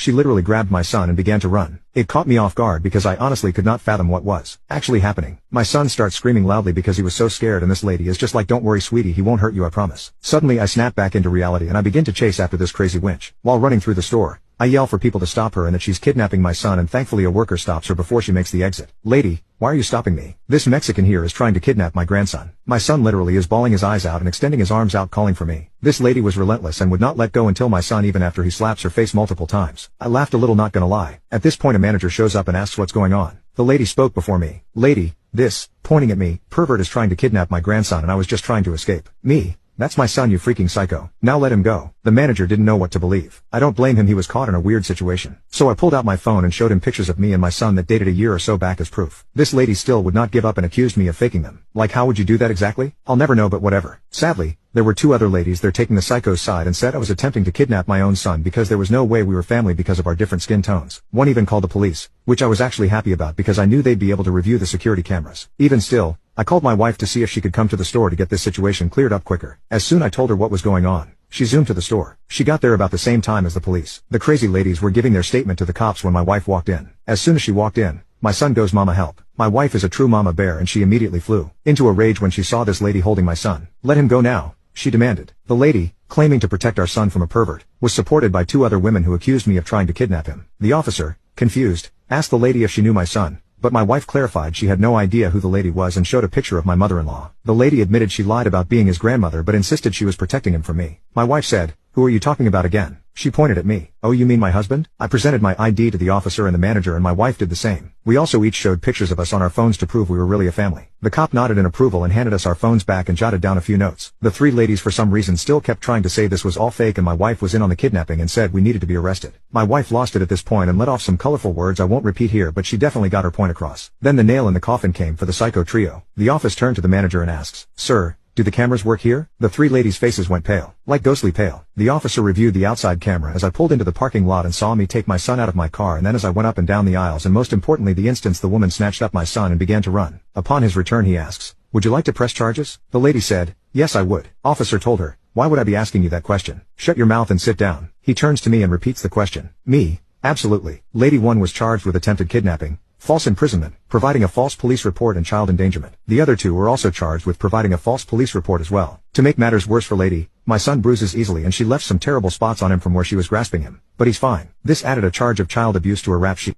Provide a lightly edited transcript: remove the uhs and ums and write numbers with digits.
she literally grabbed my son and began to run. It caught me off guard because I honestly could not fathom what was actually happening. My son starts screaming loudly because he was so scared, and this lady is just like, "Don't worry sweetie, he won't hurt you, I promise." Suddenly I snap back into reality and I begin to chase after this crazy wench. While running through the store, I yell for people to stop her and that she's kidnapping my son, and thankfully a worker stops her before she makes the exit. "Lady, why are you stopping me? This Mexican here is trying to kidnap my grandson." My son literally is bawling his eyes out and extending his arms out calling for me. This lady was relentless and would not let go until my son, even after he slaps her face multiple times. I laughed a little, not gonna lie. At this point a manager shows up and asks what's going on. The lady spoke before me. "Lady, this," pointing at me, "pervert is trying to kidnap my grandson and I was just trying to escape." Me? "That's my son, you freaking psycho. Now let him go." The manager didn't know what to believe. I don't blame him, he was caught in a weird situation. So I pulled out my phone and showed him pictures of me and my son that dated a year or so back as proof. This lady still would not give up and accused me of faking them. Like, how would you do that exactly? I'll never know, but whatever. Sadly, there were two other ladies there taking the psycho's side and said I was attempting to kidnap my own son because there was no way we were family because of our different skin tones. One even called the police, which I was actually happy about because I knew they'd be able to review the security cameras. Even still, I called my wife to see if she could come to the store to get this situation cleared up quicker. As soon I told her what was going on, she zoomed to the store. She got there about the same time as the police. The crazy ladies were giving their statement to the cops when my wife walked in. As soon as she walked in, my son goes, "Mama, help." My wife is a true mama bear and she immediately flew into a rage when she saw this lady holding my son. "Let him go now," she demanded. The lady, claiming to protect our son from a pervert, was supported by two other women who accused me of trying to kidnap him. The officer, confused, asked the lady if she knew my son, but my wife clarified she had no idea who the lady was and showed a picture of my mother-in-law. The lady admitted she lied about being his grandmother but insisted she was protecting him from me. My wife said, "Who are you talking about again?" She pointed at me. "Oh, you mean my husband?" I presented my ID to the officer and the manager, and my wife did the same. We also each showed pictures of us on our phones to prove we were really a family. The cop nodded in approval and handed us our phones back and jotted down a few notes. The three ladies for some reason still kept trying to say this was all fake and my wife was in on the kidnapping and said we needed to be arrested. My wife lost it at this point and let off some colorful words I won't repeat here, but she definitely got her point across. Then the nail in the coffin came for the psycho trio. The office turned to the manager and asks, "Sir, do the cameras work here?" The three ladies' faces went pale, like ghostly pale. The officer reviewed the outside camera as I pulled into the parking lot and saw me take my son out of my car, and then as I went up and down the aisles, and most importantly the instance the woman snatched up my son and began to run. Upon his return he asks, "Would you like to press charges?" The lady said, "Yes, I would." Officer told her, "Why would I be asking you that question? Shut your mouth and sit down." He turns to me and repeats the question. Me? Absolutely. Lady 1 was charged with attempted kidnapping, false imprisonment, providing a false police report, and child endangerment. The other two were also charged with providing a false police report as well. To make matters worse for Lady, my son bruises easily and she left some terrible spots on him from where she was grasping him. But he's fine. This added a charge of child abuse to her rap sheet.